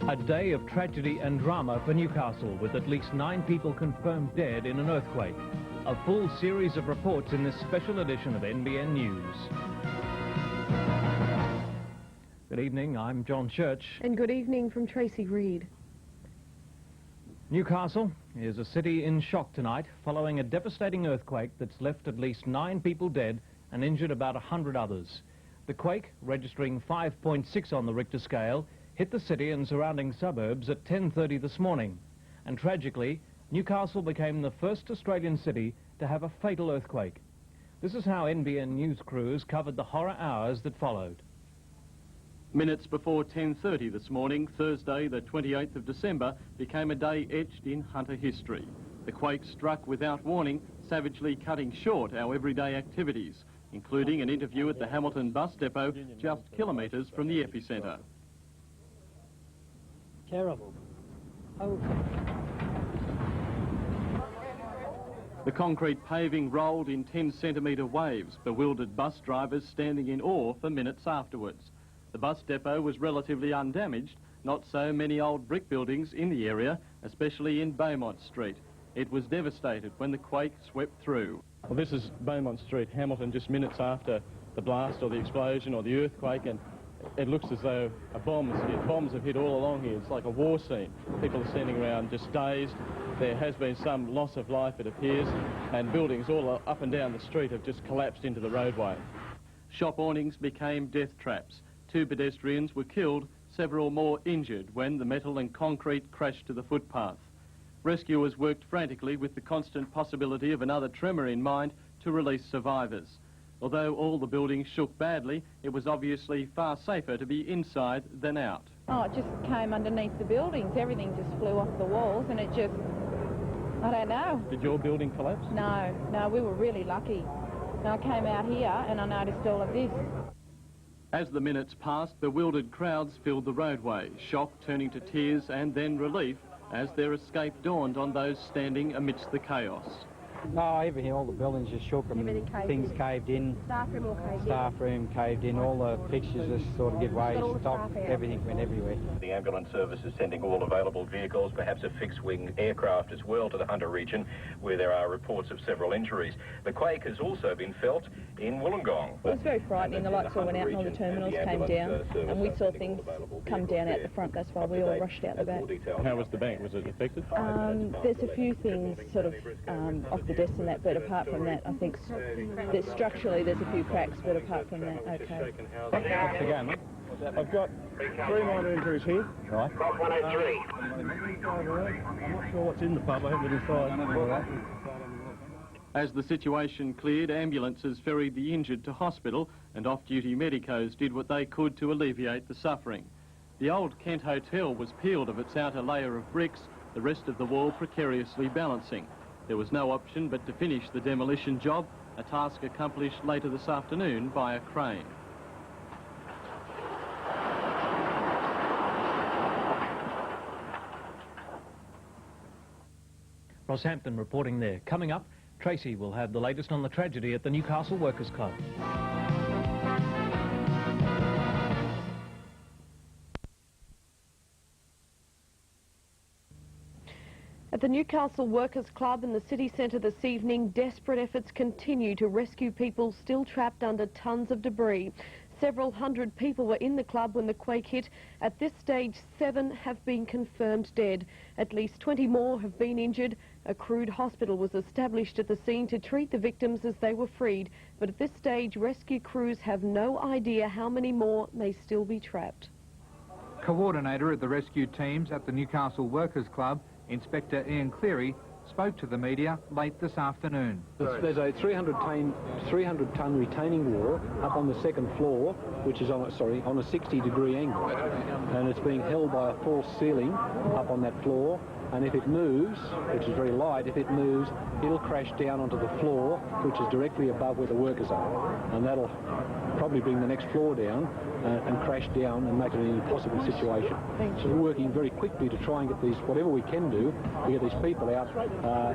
A day of tragedy and drama for Newcastle, with at least 9 people confirmed dead in an earthquake. A full series of reports in this special edition of NBN News. Good evening, I'm John Church. And good evening from Tracy Reid. Newcastle is a city in shock tonight following a devastating earthquake that's left at least 9 people dead and injured about 100 others. The quake, registering 5.6 on the Richter scale, hit the city and surrounding suburbs at 10:30 this morning. And tragically, Newcastle became the first Australian city to have a fatal earthquake. This is how NBN News crews covered the horror hours that followed. Minutes before 10:30 this morning, Thursday the 28th of December, became a day etched in Hunter history. The quake struck without warning, savagely cutting short our everyday activities, including an interview at the Hamilton bus depot just kilometres from the epicentre. Terrible. Oh. The concrete paving rolled in 10-centimetre waves, bewildered bus drivers standing in awe for minutes afterwards. The bus depot was relatively undamaged, not so many old brick buildings in the area, especially in Beaumont Street. It was devastated when the quake swept through. Well, this is Beaumont Street, Hamilton, just minutes after the blast or the explosion or the earthquake, and it looks as though a bomb has hit. Bombs have hit all along here. It's like a war scene. People are standing around just dazed. There has been some loss of life, it appears, and buildings all up and down the street have just collapsed into the roadway. Shop awnings became death traps. 2 pedestrians were killed, several more injured when the metal and concrete crashed to the footpath. Rescuers worked frantically with the constant possibility of another tremor in mind to release survivors. Although all the buildings shook badly, it was obviously far safer to be inside than out. Oh, it just came underneath the buildings. Everything just flew off the walls and it just, I don't know. Did your building collapse? No, we were really lucky. And I came out here and I noticed all of this. As the minutes passed, bewildered crowds filled the roadway, shock turning to tears and then relief as their escape dawned on those standing amidst the chaos. No, everything, all the buildings just shook. Things caved in. Staff room caved in. All the fixtures just sort of give way, stopped. Everything went everywhere. The ambulance service is sending all available vehicles, perhaps a fixed-wing aircraft as well, to the Hunter region, where there are reports of several injuries. The quake has also been felt in Wollongong. It was very frightening. The lights all went out and all the terminals came down, and we saw things come down out the front. That's why we all rushed out the back. How was the bank? Was it affected? There's a few things sort of off the desk and that, but apart from that, I think that structurally there's a few cracks, but apart from that, okay. Again, I've got 3 minor injuries here. Right. Prop 103. I'm not sure what's in the pub. I haven't been inside. As the situation cleared, ambulances ferried the injured to hospital and off-duty medicos did what they could to alleviate the suffering. The old Kent Hotel was peeled of its outer layer of bricks, the rest of the wall precariously balancing. There was no option but to finish the demolition job, a task accomplished later this afternoon by a crane. Rosshampton reporting there. Coming up, Tracy will have the latest on the tragedy at the Newcastle Workers Club. At the Newcastle Workers Club in the city centre this evening, desperate efforts continue to rescue people still trapped under tons of debris. Several hundred people were in the club when the quake hit. At this stage, 7 have been confirmed dead. At least 20 more have been injured. A crude hospital was established at the scene to treat the victims as they were freed. But at this stage, rescue crews have no idea how many more may still be trapped. Coordinator of the rescue teams at the Newcastle Workers Club, Inspector Ian Cleary, spoke to the media late this afternoon. There's a 300-ton retaining wall up on the 2nd floor, which is on a 60-degree angle, and it's being held by a false ceiling up on that floor. And if it moves, which is very light, if it moves, it'll crash down onto the floor, which is directly above where the workers are, and that'll probably bring the next floor down and crash down and make it an impossible situation. So we're working very quickly to try and get these, whatever we can do, to get these people out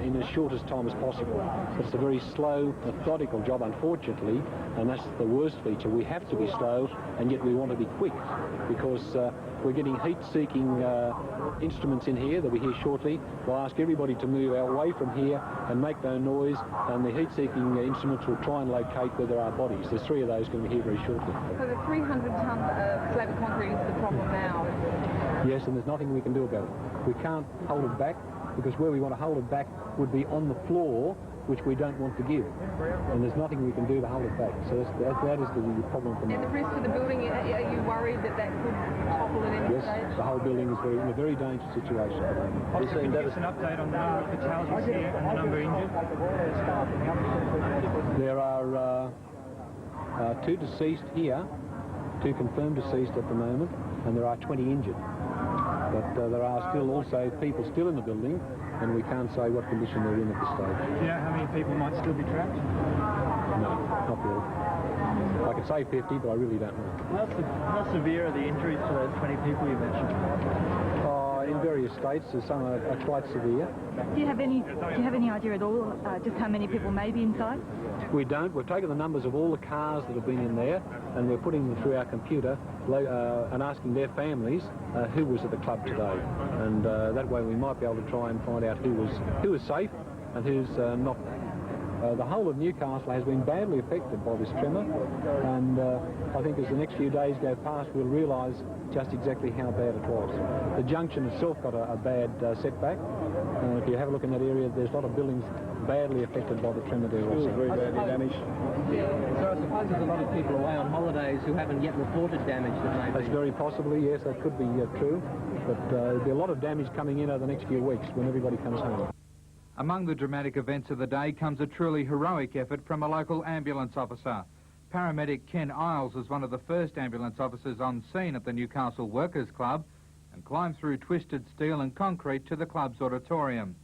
in as short as time as possible. It's a very slow, methodical job, unfortunately, and that's the worst feature. We have to be slow, and yet we want to be quick, because We're getting heat-seeking instruments in here. They'll be here shortly. We'll ask everybody to move away from here and make no noise, and the heat-seeking instruments will try and locate where there are bodies. There's 3 of those going to be here very shortly. So the 300-ton slab of concrete is the problem now? Yes, and there's nothing we can do about it. We can't hold it back, because where we want to hold it back would be on the floor, which we don't want to give. And there's nothing we can do to hold it back. So that is the problem for me. And the rest of the building, are you worried that could topple at any stage? Yes, the whole building is in a very dangerous situation at the moment. Also, can you give us an update on the number of fatalities here and the number injured? There are 2 deceased here, 2 confirmed deceased at the moment, and there are 20 injured. But there are still also people still in the building, and we can't say what condition they're in at this stage. Do you know how many people might still be trapped? No, not really. I could say 50, but I really don't know. How severe are the injuries to those 20 people you mentioned? In various states, some are quite severe. Do you have any idea at all just how many people may be inside? We don't. We've taken the numbers of all the cars that have been in there, and we're putting them through our computer and asking their families who was at the club today. And that way we might be able to try and find out who was safe and who's not. The whole of Newcastle has been badly affected by this tremor, and I think as the next few days go past, we'll realise just exactly how bad it was. The junction itself got a bad setback. If you have a look in that area, there's a lot of buildings badly affected by the tremor there also. Very badly damaged. So I suppose there's a lot of people away on holidays who haven't yet reported damage that may be. That's very possibly, yes, that could be true. But there'll be a lot of damage coming in over the next few weeks when everybody comes home. Among the dramatic events of the day comes a truly heroic effort from a local ambulance officer. Paramedic Ken Isles was one of the first ambulance officers on scene at the Newcastle Workers Club and climbed through twisted steel and concrete to the club's auditorium.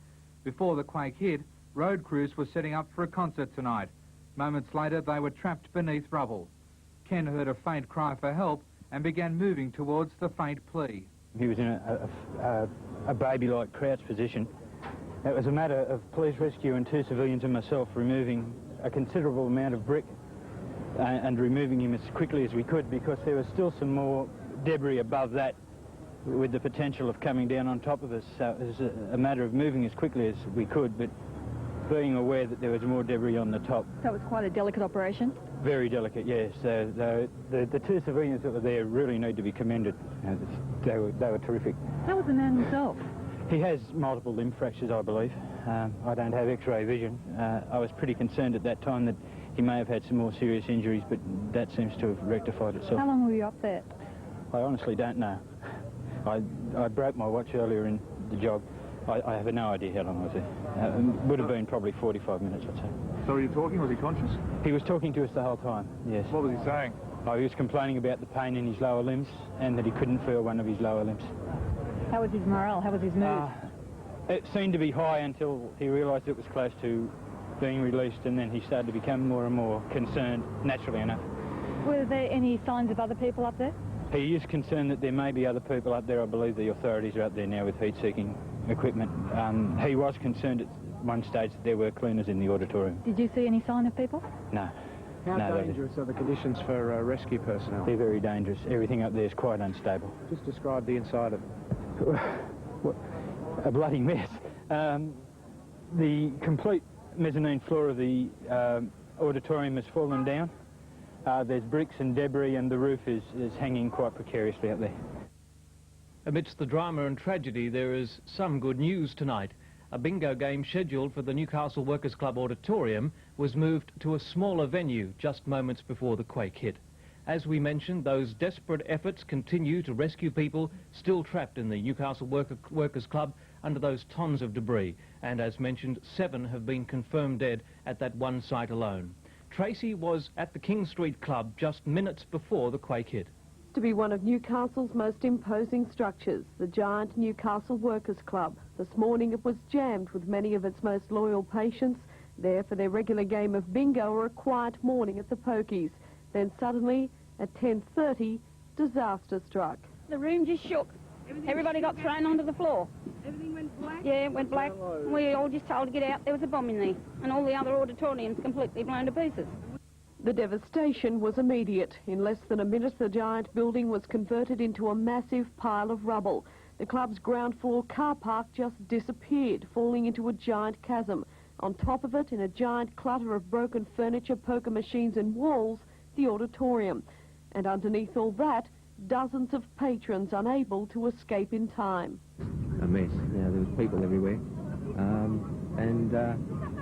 Before the quake hit, road crews were setting up for a concert tonight. Moments later, they were trapped beneath rubble. Ken heard a faint cry for help and began moving towards the faint plea. He was in a baby-like crouch position. It was a matter of police rescue and 2 civilians and myself removing a considerable amount of brick and removing him as quickly as we could, because there was still some more debris above that with the potential of coming down on top of us. So it was a matter of moving as quickly as we could, but being aware that there was more debris on the top. So it was quite a delicate operation? Very delicate, yes. The 2 civilians that were there really need to be commended. They were terrific. How was the man himself? He has multiple limb fractures, I believe. I don't have X-ray vision. I was pretty concerned at that time that he may have had some more serious injuries, but that seems to have rectified itself. How long were you up there? I honestly don't know. I broke my watch earlier in the job. I have no idea how long I was there. It would have been probably 45 minutes, I'd say. So were you talking? Was he conscious? He was talking to us the whole time, yes. What was he saying? He was complaining about the pain in his lower limbs and that he couldn't feel one of his lower limbs. How was his morale? How was his mood? It seemed to be high until he realised it was close to being released, and then he started to become more and more concerned, naturally enough. Were there any signs of other people up there? He is concerned that there may be other people up there. I believe the authorities are up there now with heat-seeking equipment. He was concerned at one stage that there were cleaners in the auditorium. Did you see any sign of people? No. How dangerous are the conditions for rescue personnel? They're very dangerous. Everything up there is quite unstable. Just describe the inside of it. A bloody mess. The complete mezzanine floor of the auditorium has fallen down. There's bricks and debris, and the roof is hanging quite precariously up there. Amidst the drama and tragedy, there is some good news tonight. A bingo game scheduled for the Newcastle Workers Club auditorium was moved to a smaller venue just moments before the quake hit. As we mentioned, those desperate efforts continue to rescue people still trapped in the Newcastle Workers Club under those tons of debris. And as mentioned, 7 have been confirmed dead at that one site alone. Tracy was at the King Street Club just minutes before the quake hit. To be one of Newcastle's most imposing structures, the giant Newcastle Workers Club. This morning it was jammed with many of its most loyal patients, there for their regular game of bingo or a quiet morning at the pokies. Then suddenly, at 10:30, disaster struck. The room just shook. Everybody got thrown onto the floor. Everything went black? Yeah, it went black. We were all just told to get out. There was a bomb in there. And all the other auditoriums completely blown to pieces. The devastation was immediate. In less than a minute, the giant building was converted into a massive pile of rubble. The club's ground floor car park just disappeared, falling into a giant chasm. On top of it, in a giant clutter of broken furniture, poker machines and walls, the auditorium. And underneath all that, dozens of patrons unable to escape in time. A mess. You know, there was people everywhere.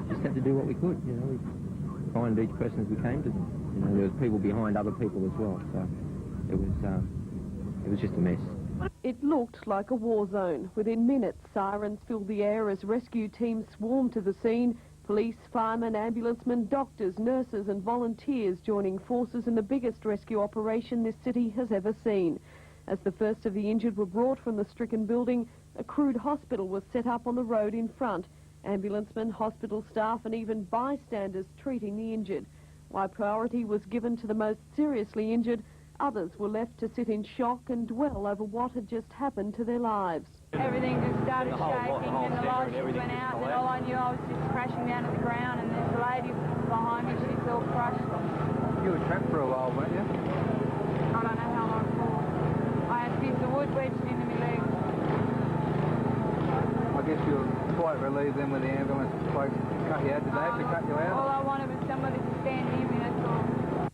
Just had to do what we could, you know. We find each person as we came to them. You know, there was people behind other people as well, so it was just a mess. It looked like a war zone. Within minutes, sirens filled the air as rescue teams swarmed to the scene. Police, firemen, ambulancemen, doctors, nurses and volunteers joining forces in the biggest rescue operation this city has ever seen. As the first of the injured were brought from the stricken building, a crude hospital was set up on the road in front. Ambulancemen, hospital staff and even bystanders treating the injured. While priority was given to the most seriously injured, others were left to sit in shock and dwell over what had just happened to their lives. Everything just started shaking and the lights just went out, and all I knew I was just crashing down to the ground, and there's a lady behind me, she's all crushed. You were trapped for a while, weren't you? I don't know how long for. I had a piece of wood wedged into my leg. I guess you were quite relieved then when the ambulance folks cut you out. Did they have to cut you out? All I wanted was somebody to stand near me, that's all.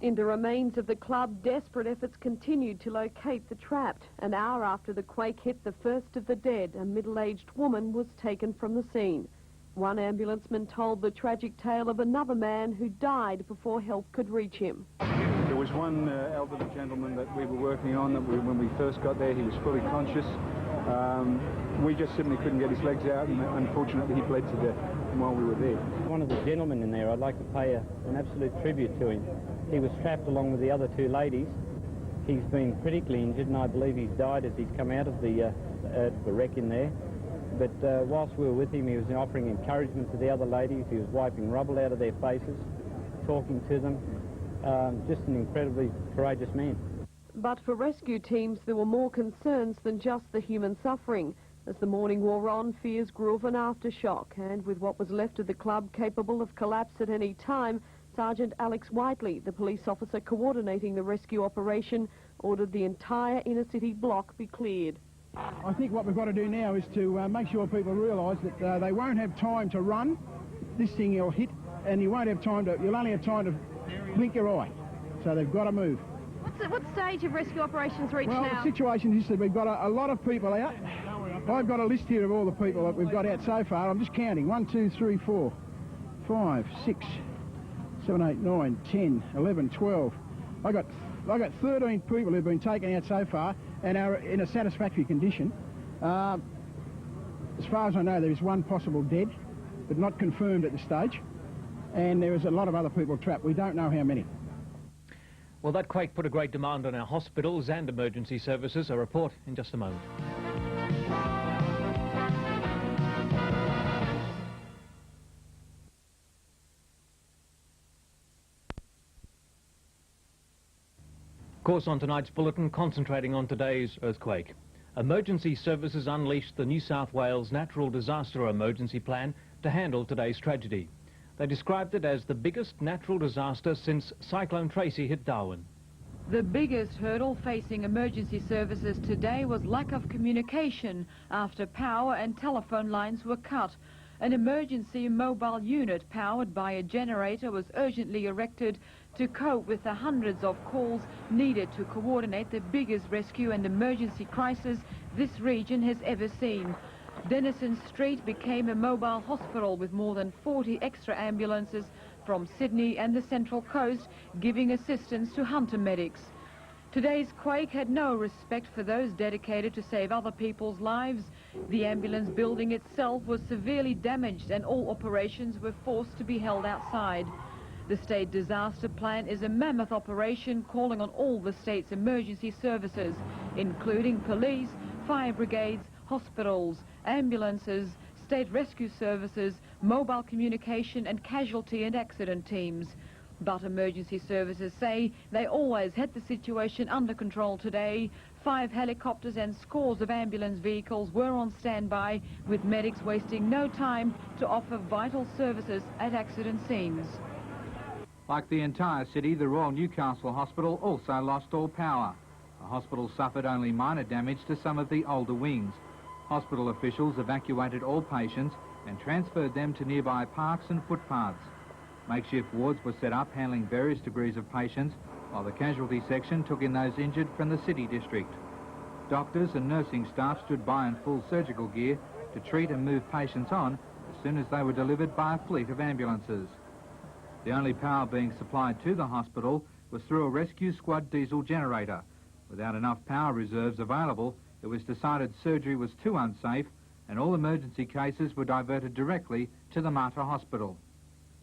In the remains of the club, desperate efforts continued to locate the trapped. An hour after the quake hit, the first of the dead, a middle-aged woman, was taken from the scene. One ambulanceman told the tragic tale of another man who died before help could reach him. There was one elderly gentleman that we were working on that when we first got there, he was fully conscious. We just simply couldn't get his legs out, and unfortunately he bled to death while we were there. One of the gentlemen in there, I'd like to pay an absolute tribute to him. He was trapped along with the other two ladies. He's been critically injured, and I believe he's died as he's come out of the wreck in there. But whilst we were with him, he was offering encouragement to the other ladies. He was wiping rubble out of their faces, talking to them. Just an incredibly courageous man. But for rescue teams, there were more concerns than just the human suffering. As the morning wore on, fears grew of an aftershock, and with what was left of the club capable of collapse at any time, Sergeant Alex Whiteley, the police officer coordinating the rescue operation, ordered the entire inner-city block be cleared. I think what we've got to do now is to make sure people realise that they won't have time to run. This thing will hit, and you'll only have time to blink your eye. So they've got to move. What stage have rescue operations reached now? Well, the situation is that we've got a lot of people out. I've got a list here of all the people that we've got out so far. I'm just counting. 1, 2, 3, 4, 5, 6, 7, 8, 9, 10, 11, 12. I got 13 people who've been taken out so far and are in a satisfactory condition. As far as I know, there is one possible dead, but not confirmed at this stage. And there is a lot of other people trapped. We don't know how many. Well, that quake put a great demand on our hospitals and emergency services. A report in just a moment. Of course, on tonight's bulletin, concentrating on today's earthquake. Emergency services unleashed the New South Wales Natural Disaster Emergency Plan to handle today's tragedy. They described it as the biggest natural disaster since Cyclone Tracy hit Darwin. The biggest hurdle facing emergency services today was lack of communication after power and telephone lines were cut. An emergency mobile unit powered by a generator was urgently erected to cope with the hundreds of calls needed to coordinate the biggest rescue and emergency crisis this region has ever seen. Denison Street became a mobile hospital with more than 40 extra ambulances from Sydney and the Central Coast giving assistance to hunter medics. Today's quake had no respect for those dedicated to save other people's lives. The ambulance building itself was severely damaged and all operations were forced to be held outside. The state disaster plan is a mammoth operation calling on all the state's emergency services, including police, fire brigades, hospitals, ambulances, state rescue services, mobile communication and casualty and accident teams. But emergency services say they always had the situation under control today. 5 helicopters and scores of ambulance vehicles were on standby, with medics wasting no time to offer vital services at accident scenes. Like the entire city, the Royal Newcastle Hospital also lost all power. The hospital suffered only minor damage to some of the older wings. Hospital officials evacuated all patients and transferred them to nearby parks and footpaths. Makeshift wards were set up handling various degrees of patients, while the casualty section took in those injured from the city district. Doctors and nursing staff stood by in full surgical gear to treat and move patients on as soon as they were delivered by a fleet of ambulances. The only power being supplied to the hospital was through a rescue squad diesel generator. Without enough power reserves available, it was decided surgery was too unsafe and all emergency cases were diverted directly to the Mater Hospital.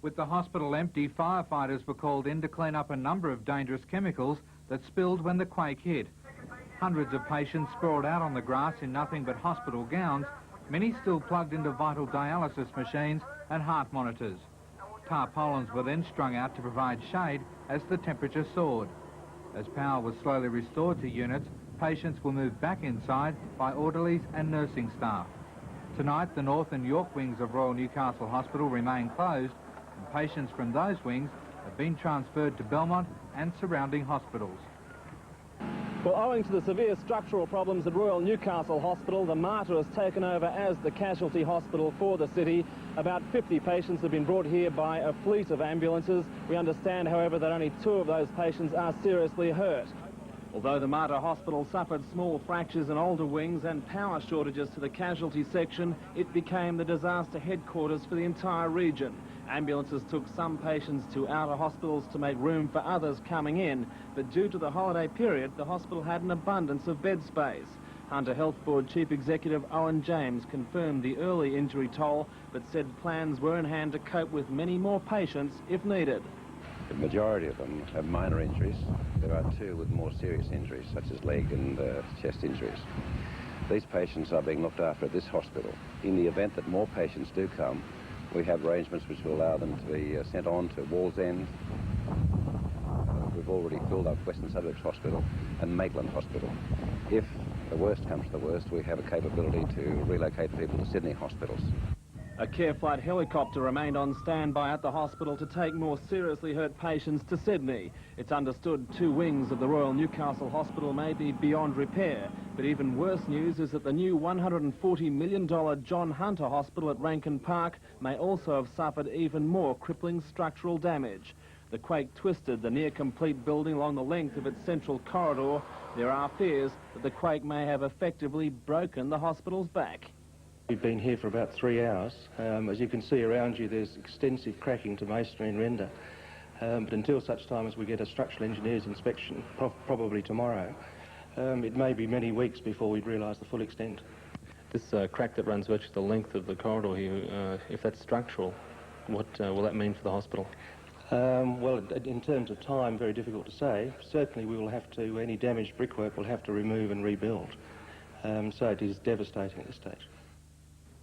With the hospital empty, firefighters were called in to clean up a number of dangerous chemicals that spilled when the quake hit. Hundreds of patients sprawled out on the grass in nothing but hospital gowns, many still plugged into vital dialysis machines and heart monitors. Tarpaulins were then strung out to provide shade as the temperature soared. As power was slowly restored to units, patients were moved back inside by orderlies and nursing staff. Tonight, the North and York wings of Royal Newcastle Hospital remain closed, and patients from those wings have been transferred to Belmont and surrounding hospitals. Well, owing to the severe structural problems at Royal Newcastle Hospital, the Mater has taken over as the casualty hospital for the city. About 50 patients have been brought here by a fleet of ambulances. We understand, however, that only 2 of those patients are seriously hurt. Although the Mater Hospital suffered small fractures in older wings and power shortages to the casualty section, it became the disaster headquarters for the entire region. Ambulances took some patients to outer hospitals to make room for others coming in, but due to the holiday period, the hospital had an abundance of bed space. Hunter Health Board Chief Executive Owen James confirmed the early injury toll, but said plans were in hand to cope with many more patients if needed. The majority of them have minor injuries. There are 2 with more serious injuries, such as leg and chest injuries. These patients are being looked after at this hospital. In the event that more patients do come, we have arrangements which will allow them to be sent on to Wallsend. We've already filled up Western Suburbs Hospital and Maitland Hospital. If the worst comes to the worst, we have a capability to relocate people to Sydney hospitals. A care flight helicopter remained on standby at the hospital to take more seriously hurt patients to Sydney. It's understood 2 wings of the Royal Newcastle Hospital may be beyond repair, but even worse news is that the new $140 million John Hunter Hospital at Rankin Park may also have suffered even more crippling structural damage. The quake twisted the near-complete building along the length of its central corridor. There are fears that the quake may have effectively broken the hospital's back. We've been here for about 3 hours. As you can see around you, there's extensive cracking to masonry and render. But until such time as we get a structural engineer's inspection, probably tomorrow, it may be many weeks before we'd realise the full extent. This crack that runs virtually the length of the corridor here, if that's structural, what will that mean for the hospital? Well, in terms of time, very difficult to say. Certainly we will have to, any damaged brickwork we'll have to remove and rebuild. So it is devastating at this stage.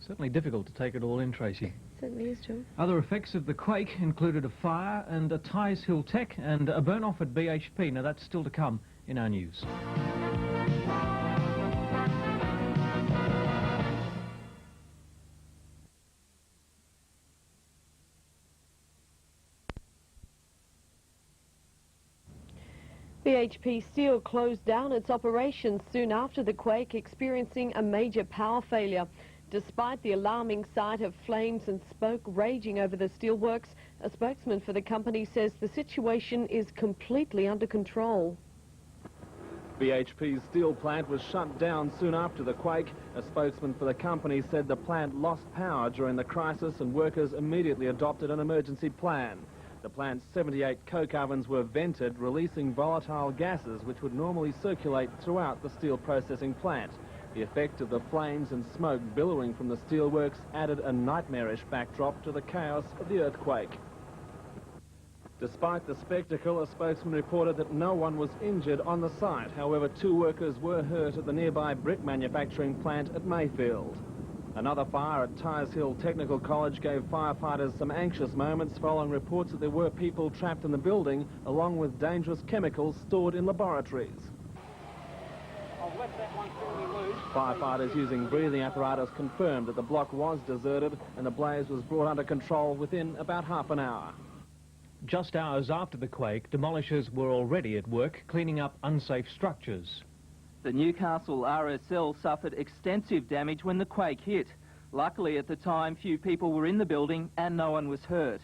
Certainly difficult to take it all in, Tracy. Certainly is, John. Other effects of the quake included a fire and a Tyres Hill Tech and a burn-off at BHP. Now that's still to come in our news. BHP Steel closed down its operations soon after the quake, experiencing a major power failure. Despite the alarming sight of flames and smoke raging over the steelworks, a spokesman for the company says the situation is completely under control. BHP's steel plant was shut down soon after the quake. A spokesman for the company said the plant lost power during the crisis and workers immediately adopted an emergency plan. The plant's 78 coke ovens were vented, releasing volatile gases which would normally circulate throughout the steel processing plant. The effect of the flames and smoke billowing from the steelworks added a nightmarish backdrop to the chaos of the earthquake. Despite the spectacle, a spokesman reported that no one was injured on the site. However, 2 workers were hurt at the nearby brick manufacturing plant at Mayfield. Another fire at Tyres Hill Technical College gave firefighters some anxious moments following reports that there were people trapped in the building, along with dangerous chemicals stored in laboratories. Firefighters using breathing apparatus confirmed that the block was deserted and the blaze was brought under control within about half an hour. Just hours after the quake, demolishers were already at work cleaning up unsafe structures. The Newcastle RSL suffered extensive damage when the quake hit. Luckily at the time few people were in the building and no one was hurt.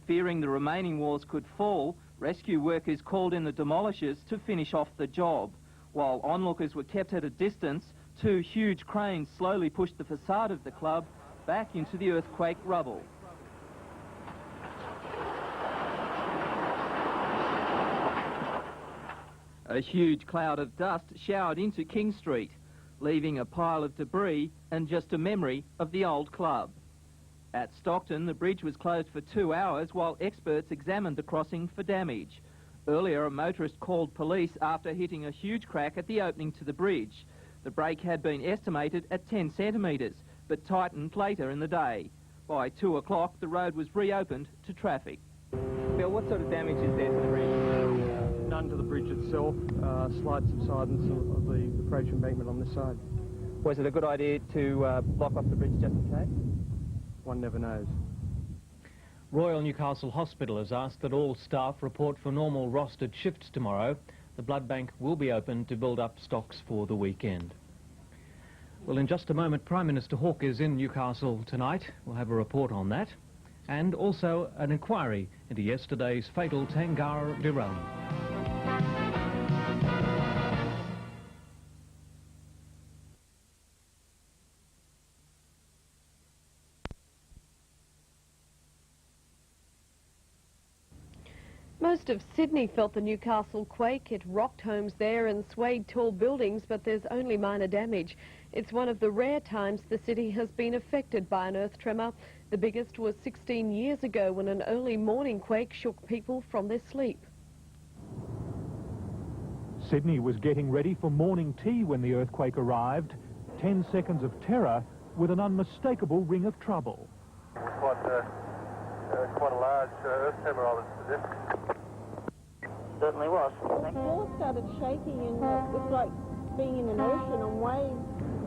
Fearing the remaining walls could fall, rescue workers called in the demolishers to finish off the job. While onlookers were kept at a distance, two huge cranes slowly pushed the facade of the club back into the earthquake rubble. A huge cloud of dust showered into King Street, leaving a pile of debris and just a memory of the old club. At Stockton, the bridge was closed for 2 hours while experts examined the crossing for damage. Earlier, a motorist called police after hitting a huge crack at the opening to the bridge. The break had been estimated at 10 centimetres, but tightened later in the day. By 2 o'clock, the road was reopened to traffic. Bill, what sort of damage is there to the bridge? None to the bridge itself, slight subsidence of the approach embankment on this side. Was it a good idea to block off the bridge just in case? One never knows. Royal Newcastle Hospital has asked that all staff report for normal rostered shifts tomorrow. The blood bank will be open to build up stocks for the weekend. Well, in just a moment, Prime Minister Hawke is in Newcastle tonight. We'll have a report on that. And also an inquiry into yesterday's fatal Tangara derailment. Most of Sydney felt the Newcastle quake. It rocked homes there and swayed tall buildings, but there's only minor damage. It's one of the rare times the city has been affected by an earth tremor. The biggest was 16 years ago when an early morning quake shook people from their sleep. Sydney was getting ready for morning tea when the earthquake arrived. 10 seconds of terror with an unmistakable ring of trouble. Quite a large earth tremor, I would suggest. Certainly was. The floor started shaking and it was like being in an ocean on waves.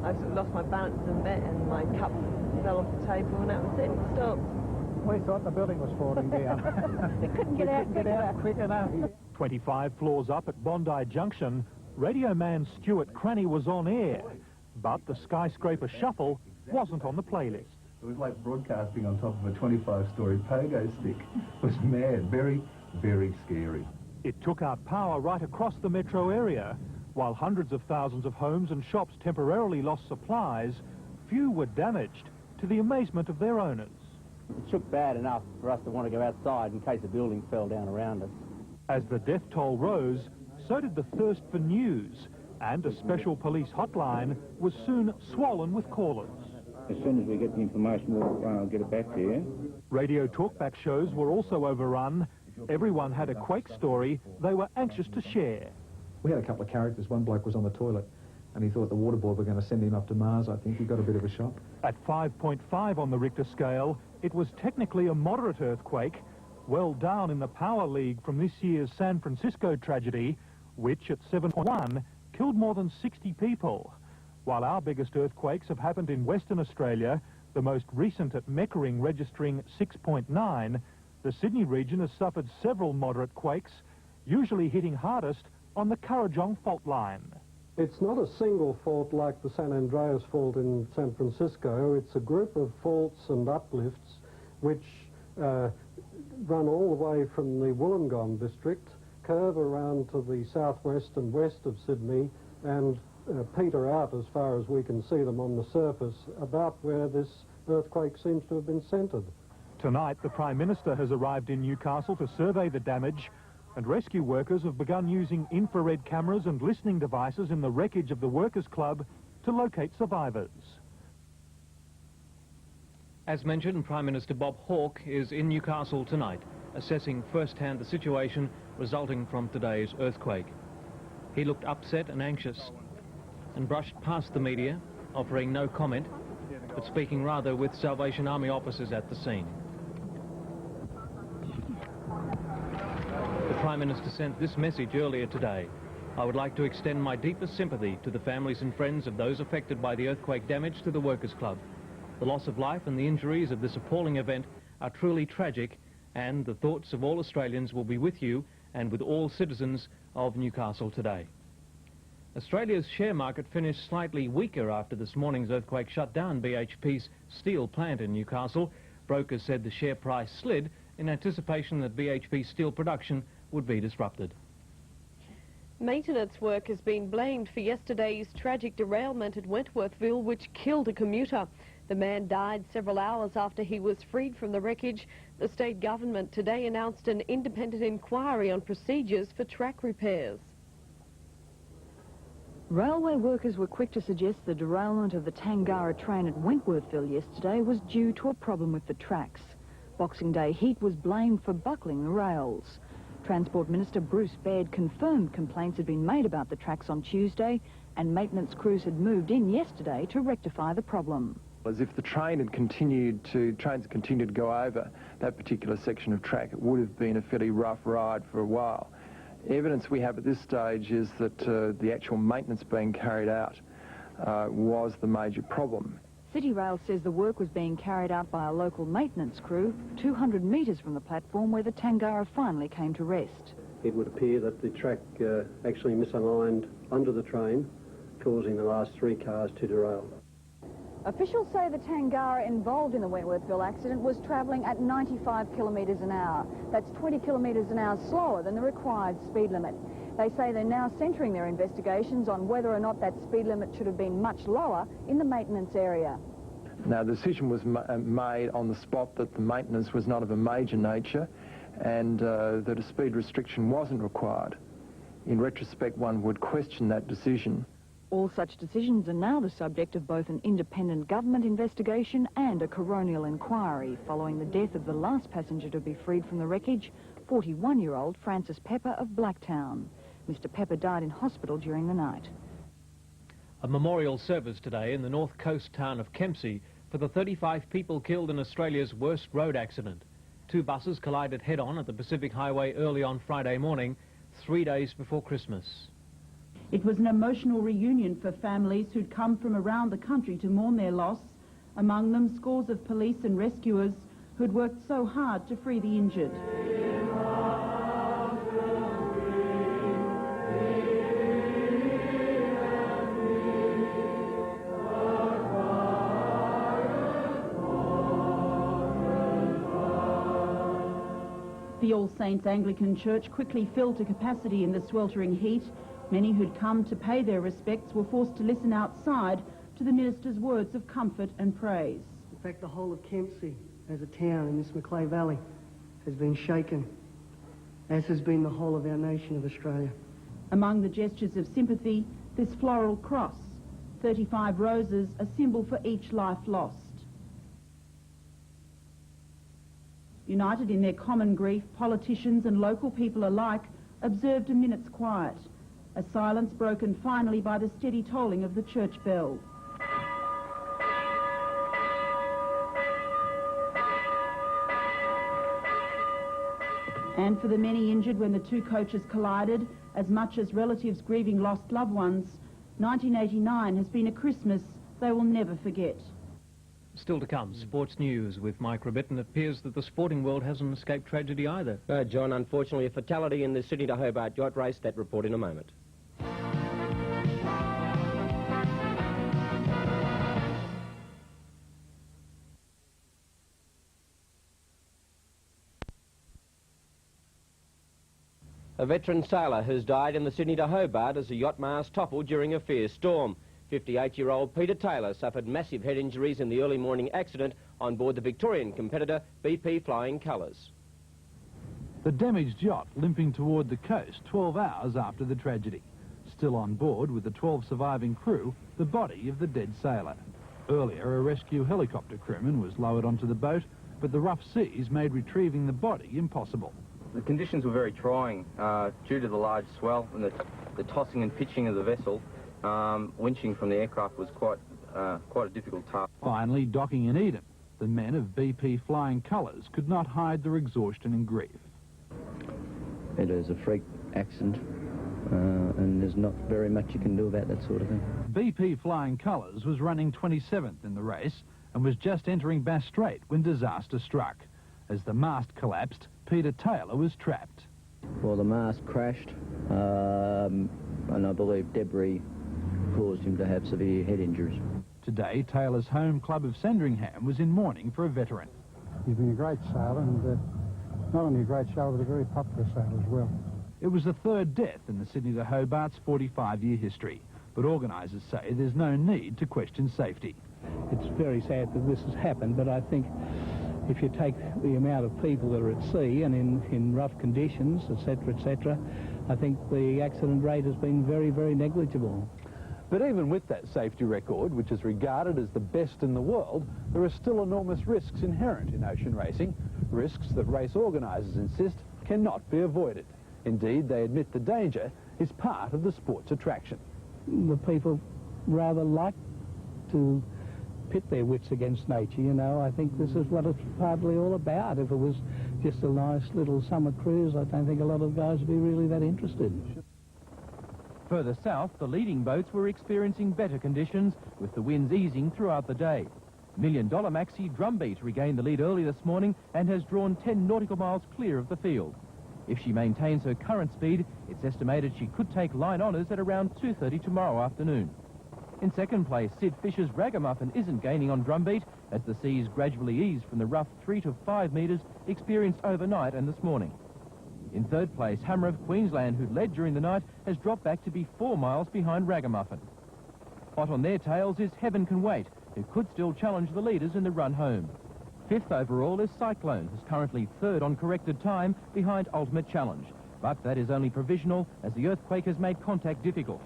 I lost my balance and my cup fell off the table and that was it. It stopped. We thought the building was falling down. We couldn't get out quick enough. 25 floors up at Bondi Junction, radio man Stuart Cranny was on air, but the skyscraper shuffle wasn't on the playlist. It was like broadcasting on top of a 25-storey pogo stick. It was mad, very, very scary. It took out power right across the metro area. While hundreds of thousands of homes and shops temporarily lost supplies, few were damaged, to the amazement of their owners. It shook bad enough for us to want to go outside in case the building fell down around us. As the death toll rose, so did the thirst for news, and a special police hotline was soon swollen with callers. As soon as we get the information, we'll get it back to you. Radio talkback shows were also overrun. Everyone had a quake story they were anxious to share. We had a couple of characters. One bloke was on the toilet and he thought the water board were going to send him up to Mars. I think he got a bit of a shock. At 5.5 on the Richter scale, it was technically a moderate earthquake, well down in the power league from this year's San Francisco tragedy, which at 7.1 killed more than 60 people. While our biggest earthquakes have happened in Western Australia, the most recent at Meckering registering 6.9, the Sydney region has suffered several moderate quakes, usually hitting hardest on the Kurrajong fault line. It's not a single fault like the San Andreas fault in San Francisco. It's a group of faults and uplifts which run all the way from the Wollongong district, curve around to the southwest and west of Sydney, and peter out as far as we can see them on the surface, about where this earthquake seems to have been centred. Tonight, the Prime Minister has arrived in Newcastle to survey the damage, and rescue workers have begun using infrared cameras and listening devices in the wreckage of the Workers' Club to locate survivors. As mentioned, Prime Minister Bob Hawke is in Newcastle tonight, assessing firsthand the situation resulting from today's earthquake. He looked upset and anxious and brushed past the media, offering no comment, but speaking rather with Salvation Army officers at the scene. The Prime Minister sent this message earlier today. I would like to extend my deepest sympathy to the families and friends of those affected by the earthquake damage to the Workers' Club. The loss of life and the injuries of this appalling event are truly tragic, and the thoughts of all Australians will be with you and with all citizens of Newcastle today. Australia's share market finished slightly weaker after this morning's earthquake shut down BHP's steel plant in Newcastle. Brokers said the share price slid in anticipation that BHP steel production would be disrupted. Maintenance work has been blamed for yesterday's tragic derailment at Wentworthville, which killed a commuter. The man died several hours after he was freed from the wreckage. The state government today announced an independent inquiry on procedures for track repairs. Railway workers were quick to suggest the derailment of the Tangara train at Wentworthville yesterday was due to a problem with the tracks. Boxing Day heat was blamed for buckling the rails. Transport Minister Bruce Baird confirmed complaints had been made about the tracks on Tuesday, and maintenance crews had moved in yesterday to rectify the problem. As if the trains had continued to go over that particular section of track, it would have been a fairly rough ride for a while. Evidence we have at this stage is that the actual maintenance being carried out was the major problem. City Rail says the work was being carried out by a local maintenance crew 200 metres from the platform where the Tangara finally came to rest. It would appear that the track actually misaligned under the train, causing the last 3 cars to derail. Officials say the Tangara involved in the Wentworthville accident was travelling at 95 kilometres an hour. That's 20 kilometres an hour slower than the required speed limit. They say they're now centering their investigations on whether or not that speed limit should have been much lower in the maintenance area. Now, the decision was made on the spot that the maintenance was not of a major nature and that a speed restriction wasn't required. In retrospect, one would question that decision. All such decisions are now the subject of both an independent government investigation and a coronial inquiry following the death of the last passenger to be freed from the wreckage, 41-year-old Francis Pepper of Blacktown. Mr. Pepper died in hospital during the night. A memorial service today in the north coast town of Kempsey for the 35 people killed in Australia's worst road accident. 2 buses collided head-on at the Pacific Highway early on Friday morning, 3 days before Christmas. It was an emotional reunion for families who'd come from around the country to mourn their loss, among them scores of police and rescuers who'd worked so hard to free the injured. The All Saints Anglican Church quickly filled to capacity in the sweltering heat. Many who'd come to pay their respects were forced to listen outside to the minister's words of comfort and praise. In fact, the whole of Kempsey as a town in this Macleay Valley has been shaken, as has been the whole of our nation of Australia. Among the gestures of sympathy, this floral cross, 35 roses, a symbol for each life lost. United in their common grief, politicians and local people alike observed a minute's quiet, a silence broken finally by the steady tolling of the church bell. And for the many injured when the 2 coaches collided, as much as relatives grieving lost loved ones, 1989 has been a Christmas they will never forget. Still to come, sports news with Mike Robbitt, and it appears that the sporting world hasn't escaped tragedy either. John, unfortunately a fatality in the Sydney to Hobart yacht race. That report in a moment. A veteran sailor has died in the Sydney to Hobart as a yacht mast toppled during a fierce storm. 58-year-old Peter Taylor suffered massive head injuries in the early morning accident on board the Victorian competitor BP Flying Colours. The damaged yacht limping toward the coast 12 hours after the tragedy. Still on board with the 12 surviving crew, the body of the dead sailor. Earlier, a rescue helicopter crewman was lowered onto the boat, but the rough seas made retrieving the body impossible. The conditions were very trying due to the large swell and the tossing and pitching of the vessel. Winching from the aircraft was quite a difficult task. Finally, docking in Eden, the men of BP Flying Colours could not hide their exhaustion and grief. It is a freak accident, and there's not very much you can do about that sort of thing. BP Flying Colours was running 27th in the race and was just entering Bass Strait when disaster struck. As the mast collapsed, Peter Taylor was trapped. Well, the mast crashed, and I believe debris caused him to have severe head injuries. Today, Taylor's home club of Sandringham was in mourning for a veteran. He's been a great sailor, and not only a great sailor, but a very popular sailor as well. It was the third death in the Sydney to Hobart's 45-year history, but organisers say there's no need to question safety. It's very sad that this has happened, but I think if you take the amount of people that are at sea and in rough conditions, etc., I think the accident rate has been very, very negligible. But even with that safety record, which is regarded as the best in the world, there are still enormous risks inherent in ocean racing, risks that race organisers insist cannot be avoided. Indeed, they admit the danger is part of the sport's attraction. The people rather like to pit their wits against nature, you know. I think this is what it's partly all about. If it was just a nice little summer cruise, I don't think a lot of guys would be really that interested. Further south, the leading boats were experiencing better conditions, with the winds easing throughout the day. $1 Million Maxi Drumbeat regained the lead early this morning and has drawn 10 nautical miles clear of the field. If she maintains her current speed, it's estimated she could take line honours at around 2:30 tomorrow afternoon. In second place, Sid Fisher's Ragamuffin isn't gaining on Drumbeat as the seas gradually ease from the rough 3 to 5 metres experienced overnight and this morning. In third place, Hammer of Queensland, who led during the night, has dropped back to be 4 miles behind Ragamuffin. Hot on their tails is Heaven Can Wait, who could still challenge the leaders in the run home. Fifth overall is Cyclone, who's currently third on corrected time behind Ultimate Challenge. But that is only provisional, as the earthquake has made contact difficult.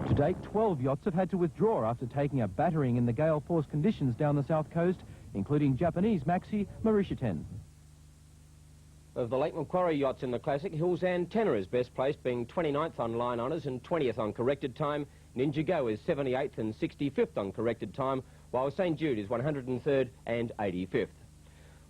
To date, 12 yachts have had to withdraw after taking a battering in the gale force conditions down the south coast, including Japanese Maxi Marishiten. Of the Lake Macquarie yachts in the Classic, Hills and Tenor is best placed, being 29th on line honours and 20th on corrected time. Ninja Go is 78th and 65th on corrected time, while St Jude is 103rd and 85th.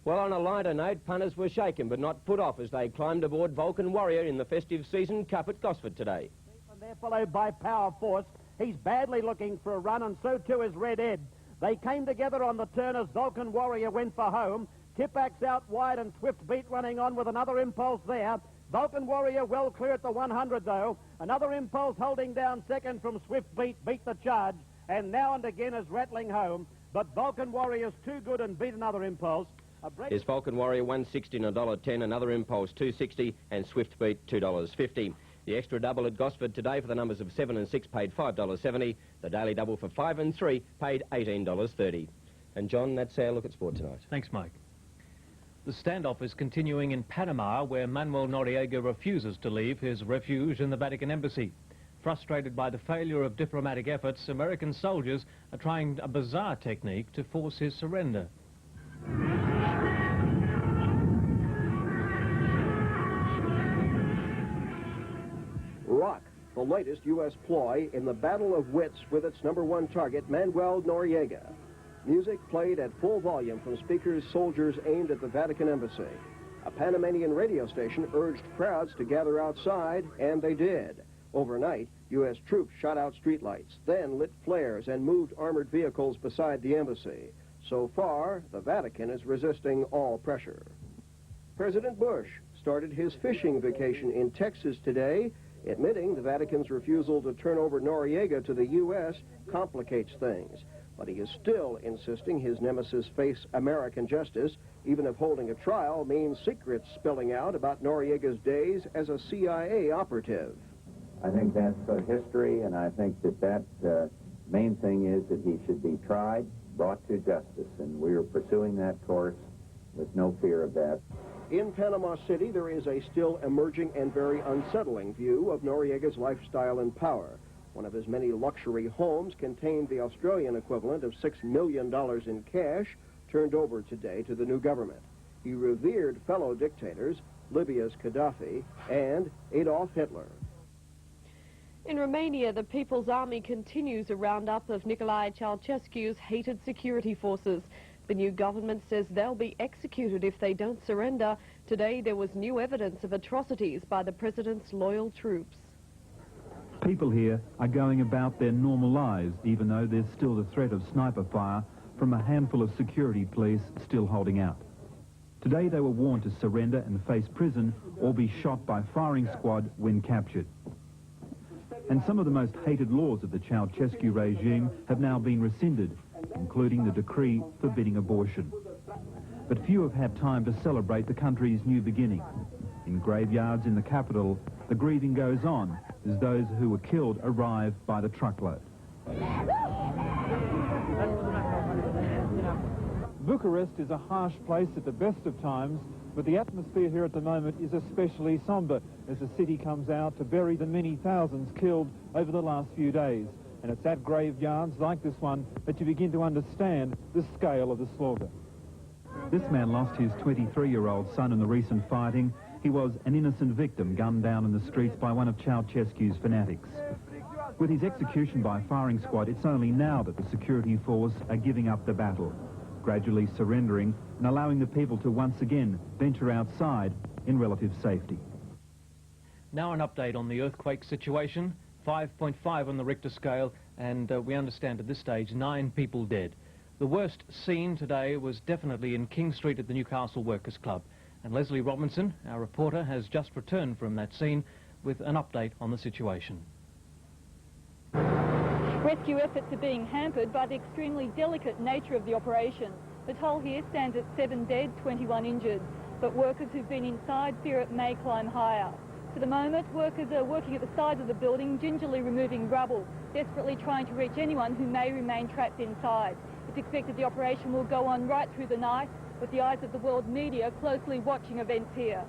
Well, on a lighter note, punters were shaken but not put off as they climbed aboard Vulcan Warrior in the festive season cup at Gosford today. They're followed by Power Force. He's badly looking for a run, and so too is Red Ed. They came together on the turn as Vulcan Warrior went for home. Tipax out wide and Swift Beat running on with another impulse there. Vulcan Warrior well clear at the 100 though. Another impulse holding down second from Swift Beat the charge, and now and again is rattling home. But Vulcan Warrior's too good and beat another impulse. Is Vulcan Warrior $1.60 and $1.10, another impulse $2.60 and Swift Beat $2.50. The extra double at Gosford today for the numbers of 7 and 6 paid $5.70. The daily double for 5 and 3 paid $18.30. And John, that's our look at sport tonight. Thanks, Mike. The standoff is continuing in Panama, where Manuel Noriega refuses to leave his refuge in the Vatican Embassy. Frustrated by the failure of diplomatic efforts, American soldiers are trying a bizarre technique to force his surrender. Rock, the latest U.S. ploy in the battle of wits with its #1 target, Manuel Noriega. Music played at full volume from speakers soldiers aimed at the Vatican Embassy. A Panamanian radio station urged crowds to gather outside, and they did. Overnight, U.S. troops shot out streetlights, then lit flares and moved armored vehicles beside the embassy. So far, the Vatican is resisting all pressure. President Bush started his fishing vacation in Texas today, admitting the Vatican's refusal to turn over Noriega to the U.S. complicates things. But he is still insisting his nemesis face American justice, even if holding a trial means secrets spilling out about Noriega's days as a CIA operative. I think that's history, and I think that main thing is that he should be tried, brought to justice, and we are pursuing that course with no fear of that. In Panama City, there is a still emerging and very unsettling view of Noriega's lifestyle and power. One of his many luxury homes contained the Australian equivalent of $6 million in cash, turned over today to the new government. He revered fellow dictators, Libya's Gaddafi and Adolf Hitler. In Romania, the People's Army continues a roundup of Nicolae Ceausescu's hated security forces. The new government says they'll be executed if they don't surrender. Today there was new evidence of atrocities by the president's loyal troops. People here are going about their normal lives, even though there's still the threat of sniper fire from a handful of security police still holding out. Today they were warned to surrender and face prison or be shot by firing squad when captured. And some of the most hated laws of the Ceausescu regime have now been rescinded, including the decree forbidding abortion. But few have had time to celebrate the country's new beginning. In graveyards in the capital, the grieving goes on as those who were killed arrive by the truckload. Bucharest is a harsh place at the best of times, but the atmosphere here at the moment is especially sombre as the city comes out to bury the many thousands killed over the last few days. And it's at graveyards like this one that you begin to understand the scale of the slaughter. This man lost his 23-year-old son in the recent fighting. He was an innocent victim gunned down in the streets by one of Ceausescu's fanatics. With his execution by firing squad, it's only now that the security force are giving up the battle, gradually surrendering and allowing the people to once again venture outside in relative safety. Now an update on the earthquake situation. 5.5 on the Richter scale, and we understand at this stage 9 people dead. The worst scene today was definitely in King Street at the Newcastle Workers Club. And Leslie Robinson, our reporter, has just returned from that scene with an update on the situation. Rescue efforts are being hampered by the extremely delicate nature of the operation. The toll here stands at 7 dead, 21 injured, but workers who've been inside fear it may climb higher. For the moment, workers are working at the sides of the building, gingerly removing rubble, desperately trying to reach anyone who may remain trapped inside. It's expected the operation will go on right through the night, with the eyes of the world media closely watching events here.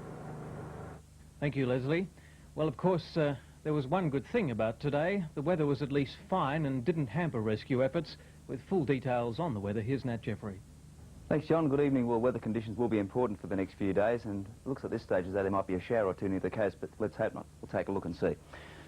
Thank you, Leslie. Well, of course, there was one good thing about today. The weather was at least fine and didn't hamper rescue efforts. With full details on the weather, here's Nat Jeffrey. Thanks, John. Good evening. Well, weather conditions will be important for the next few days, and it looks at this stage as though there might be a shower or two near the coast, but let's hope not. We'll take a look and see.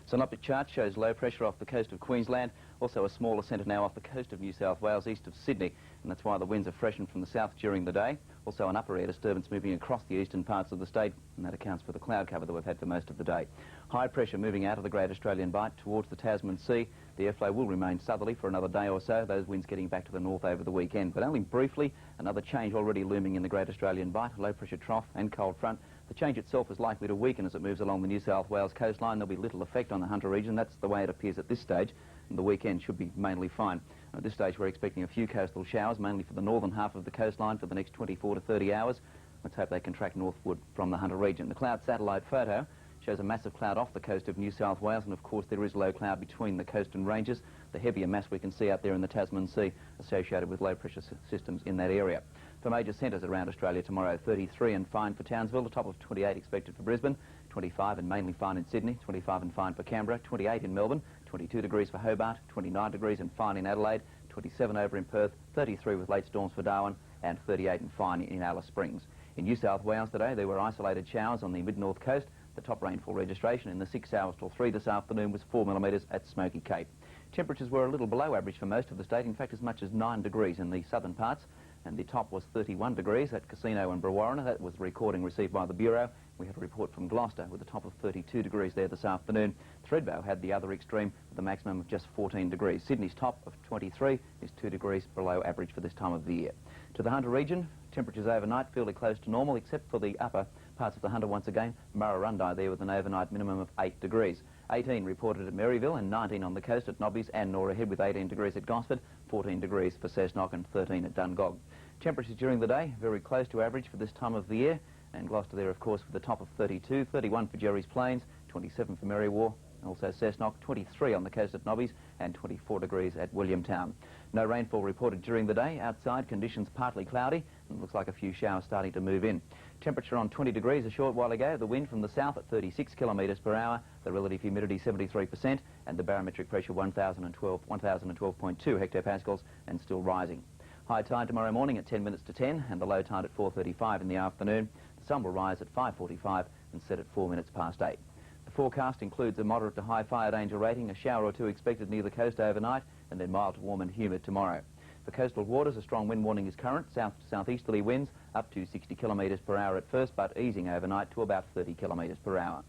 So an update chart shows low pressure off the coast of Queensland, also a smaller centre now off the coast of New South Wales, east of Sydney, and that's why the winds have freshened from the south during the day. Also an upper air disturbance moving across the eastern parts of the state, and that accounts for the cloud cover that we've had for most of the day. High pressure moving out of the Great Australian Bight towards the Tasman Sea. The airflow will remain southerly for another day or so, those winds getting back to the north over the weekend. But only briefly, another change already looming in the Great Australian Bight, low pressure trough and cold front. The change itself is likely to weaken as it moves along the New South Wales coastline. There'll be little effect on the Hunter region. That's the way it appears at this stage, and the weekend should be mainly fine. At this stage, we're expecting a few coastal showers, mainly for the northern half of the coastline for the next 24 to 30 hours. Let's hope they contract northward from the Hunter region. The cloud satellite photo shows a massive cloud off the coast of New South Wales, and of course there is low cloud between the coast and ranges. The heavier mass we can see out there in the Tasman Sea associated with low pressure systems in that area. For major centres around Australia tomorrow, 33 and fine for Townsville, a top of 28 expected for Brisbane, 25 and mainly fine in Sydney, 25 and fine for Canberra, 28 in Melbourne, 22 degrees for Hobart, 29 degrees and fine in Adelaide, 27 over in Perth, 33 with late storms for Darwin, and 38 and fine in Alice Springs. In New South Wales today, there were isolated showers on the mid-north coast. The top rainfall registration in the 6 hours till 3 this afternoon was 4 millimetres at Smoky Cape. Temperatures were a little below average for most of the state, in fact as much as 9 degrees in the southern parts, and the top was 31 degrees at Casino and Brewarrina. That was the recording received by the Bureau. We had a report from Gloucester with a top of 32 degrees there this afternoon. Thredbo had the other extreme with a maximum of just 14 degrees. Sydney's top of 23 is 2 degrees below average for this time of the year. To the Hunter region, temperatures overnight fairly close to normal, except for the upper parts of the Hunter once again. Murrurundi there with an overnight minimum of 8 degrees. 18 reported at Maryville and 19 on the coast at Nobbies and Norah Head with 18 degrees at Gosford, 14 degrees for Cessnock and 13 at Dungog. Temperatures during the day very close to average for this time of the year, and Gloucester there of course with a top of 32, 31 for Jerry's Plains, 27 for Merriwa, also Cessnock, 23 on the coast at Nobbies and 24 degrees at Williamtown. No rainfall reported during the day. Outside conditions partly cloudy, and it looks like a few showers starting to move in. Temperature on 20 degrees a short while ago, the wind from the south at 36 kilometres per hour, the relative humidity 73%, and the barometric pressure 1012.2 hectopascals, and still rising. High tide tomorrow morning at 10 minutes to 10, and the low tide at 4:35 in the afternoon. The sun will rise at 5:45 and set at 4 minutes past 8. The forecast includes a moderate to high fire danger rating, a shower or two expected near the coast overnight, and then mild to warm and humid tomorrow. For coastal waters, a strong wind warning is current, south to southeasterly winds up to 60 kilometres per hour at first, but easing overnight to about 30 kilometres per hour.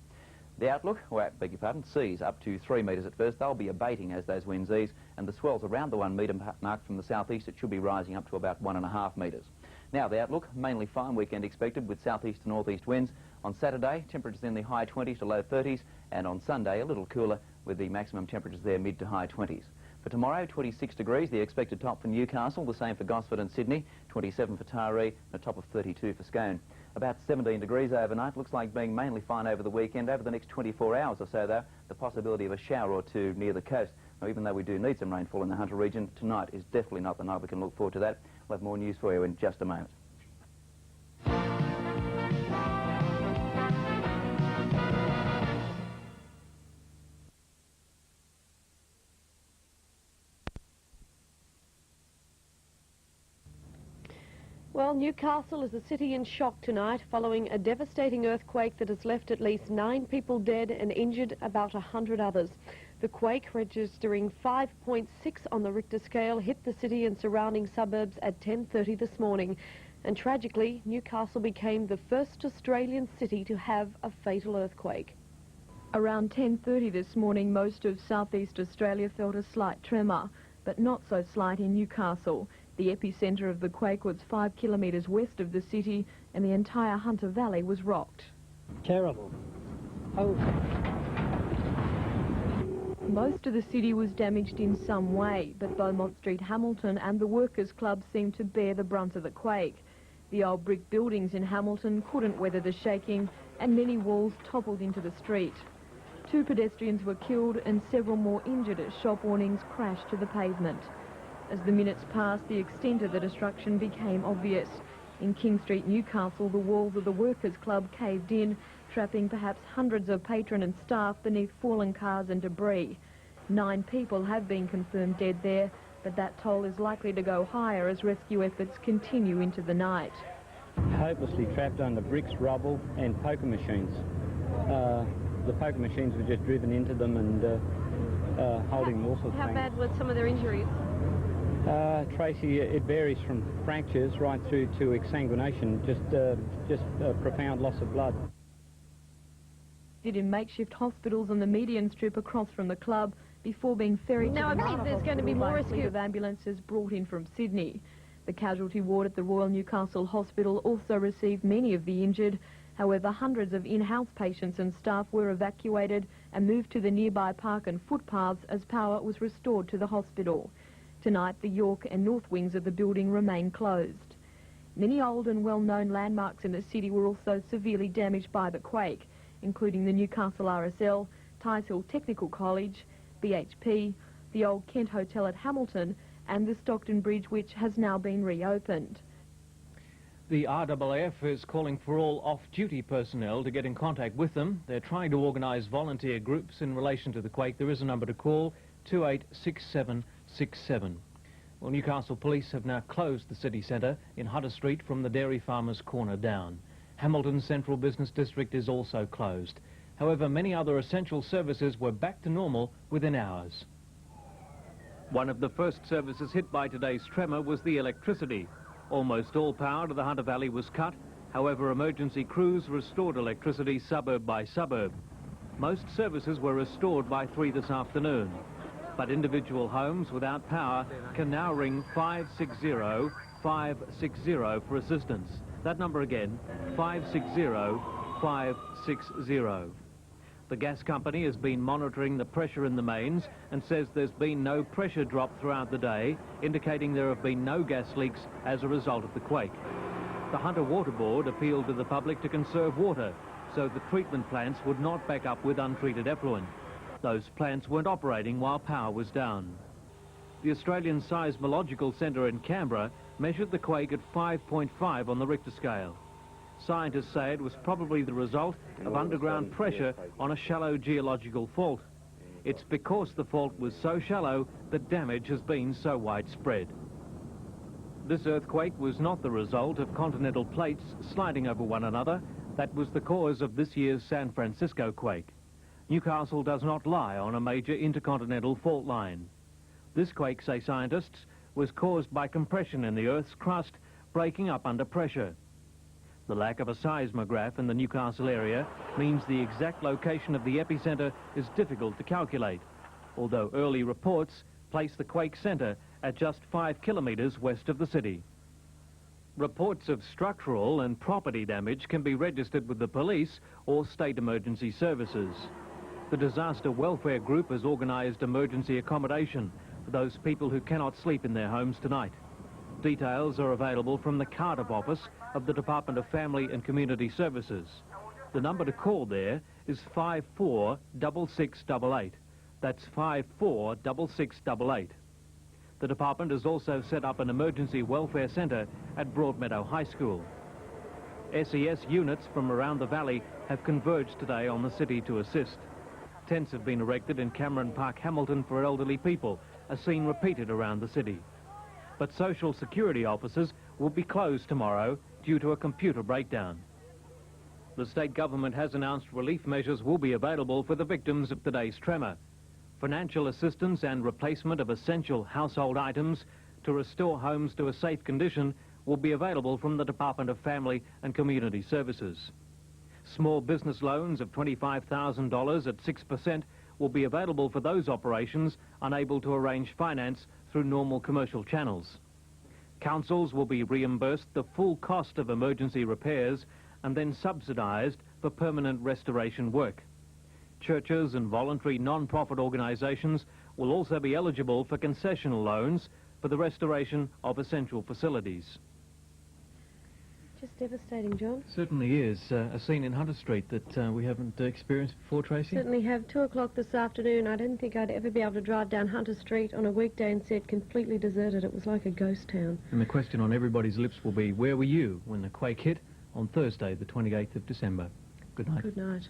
The outlook, beg your pardon, seas up to 3 metres at first. They'll be abating as those winds ease, and the swells around the 1 metre mark from the southeast. It should be rising up to about 1.5 metres. Now the outlook, mainly fine weekend expected with southeast to northeast winds. On Saturday, temperatures in the high 20s to low 30s, and on Sunday a little cooler with the maximum temperatures there mid to high 20s. For tomorrow, 26 degrees, the expected top for Newcastle, the same for Gosford and Sydney, 27 for Taree, and a top of 32 for Scone. About 17 degrees overnight, looks like being mainly fine over the weekend. Over the next 24 hours or so, though, the possibility of a shower or two near the coast. Now, even though we do need some rainfall in the Hunter region, tonight is definitely not the night we can look forward to that. We'll have more news for you in just a moment. Well, Newcastle is a city in shock tonight following a devastating earthquake that has left at least 9 people dead and injured about 100 others. The quake, registering 5.6 on the Richter scale, hit the city and surrounding suburbs at 10:30 this morning. And tragically, Newcastle became the first Australian city to have a fatal earthquake. Around 10:30 this morning, most of southeast Australia felt a slight tremor, but not so slight in Newcastle. The epicentre of the quake was 5 kilometres west of the city, and the entire Hunter Valley was rocked. Terrible. Oh. Most of the city was damaged in some way, but Beaumont Street, Hamilton and the Workers' Club seemed to bear the brunt of the quake. The old brick buildings in Hamilton couldn't weather the shaking, and many walls toppled into the street. 2 pedestrians were killed and several more injured as shop awnings crashed to the pavement. As the minutes passed, the extent of the destruction became obvious. In King Street, Newcastle, the walls of the Workers' Club caved in, trapping perhaps hundreds of patron and staff beneath fallen cars and debris. 9 people have been confirmed dead there, but that toll is likely to go higher as rescue efforts continue into the night. Hopelessly trapped under bricks, rubble and poker machines. The poker machines were just driven into them and holding all sorts of things. How bad were some of their injuries? Tracy, it varies from fractures right through to exsanguination, just a profound loss of blood. In makeshift hospitals on the median strip across from the club before being ferried to the believe there's going to be more rescue of ambulances brought in from Sydney. The casualty ward at the Royal Newcastle Hospital also received many of the injured. However, hundreds of in-house patients and staff were evacuated and moved to the nearby park and footpaths as power was restored to the hospital. Tonight, the York and North wings of the building remain closed. Many old and well-known landmarks in the city were also severely damaged by the quake, including the Newcastle RSL, Tighe Hill Technical College, BHP, the old Kent Hotel at Hamilton, and the Stockton Bridge, which has now been reopened. The RAAF is calling for all off-duty personnel to get in contact with them. They're trying to organise volunteer groups in relation to the quake. There is a number to call, 286767. Well, Newcastle Police have now closed the city centre in Hunter Street from the Dairy Farmers Corner down. Hamilton's Central Business District is also closed. However, many other essential services were back to normal within hours. One of the first services hit by today's tremor was the electricity. Almost all power to the Hunter Valley was cut. However, emergency crews restored electricity suburb by suburb. Most services were restored by 3 this afternoon. But individual homes without power can now ring 560-560 for assistance. That number again, 560-560. The gas company has been monitoring the pressure in the mains and says there's been no pressure drop throughout the day, indicating there have been no gas leaks as a result of the quake. The Hunter Water Board appealed to the public to conserve water so the treatment plants would not back up with untreated effluent. Those plants weren't operating while power was down. The Australian Seismological Centre in Canberra measured the quake at 5.5 on the Richter scale. Scientists say it was probably the result of underground pressure on a shallow geological fault. It's because the fault was so shallow that damage has been so widespread. This earthquake was not the result of continental plates sliding over one another. That was the cause of this year's San Francisco quake. Newcastle does not lie on a major intercontinental fault line. This quake, say scientists, was caused by compression in the Earth's crust breaking up under pressure. The lack of a seismograph in the Newcastle area means the exact location of the epicentre is difficult to calculate, although early reports place the quake centre at just 5 kilometres west of the city. Reports of structural and property damage can be registered with the police or state emergency services. The Disaster Welfare Group has organised emergency accommodation for those people who cannot sleep in their homes tonight. Details are available from the Cardiff office of the Department of Family and Community Services. The number to call there is 546688. That's 546688. The department has also set up an emergency welfare centre at Broadmeadow High School. SES units from around the valley have converged today on the city to assist. Tents have been erected in Cameron Park, Hamilton for elderly people, a scene repeated around the city. But social security offices will be closed tomorrow due to a computer breakdown. The state government has announced relief measures will be available for the victims of today's tremor. Financial assistance and replacement of essential household items to restore homes to a safe condition will be available from the Department of Family and Community Services. Small business loans of $25,000 at 6% will be available for those operations unable to arrange finance through normal commercial channels. Councils will be reimbursed the full cost of emergency repairs and then subsidised for permanent restoration work. Churches and voluntary non-profit organisations will also be eligible for concessional loans for the restoration of essential facilities. Just devastating, John. Certainly is. A scene in Hunter Street that we haven't experienced before, Tracy. Certainly have. 2 o'clock this afternoon. I didn't think I'd ever be able to drive down Hunter Street on a weekday and see it completely deserted. It was like a ghost town. And the question on everybody's lips will be, where were you when the quake hit on Thursday, the 28th of December? Good night. Good night.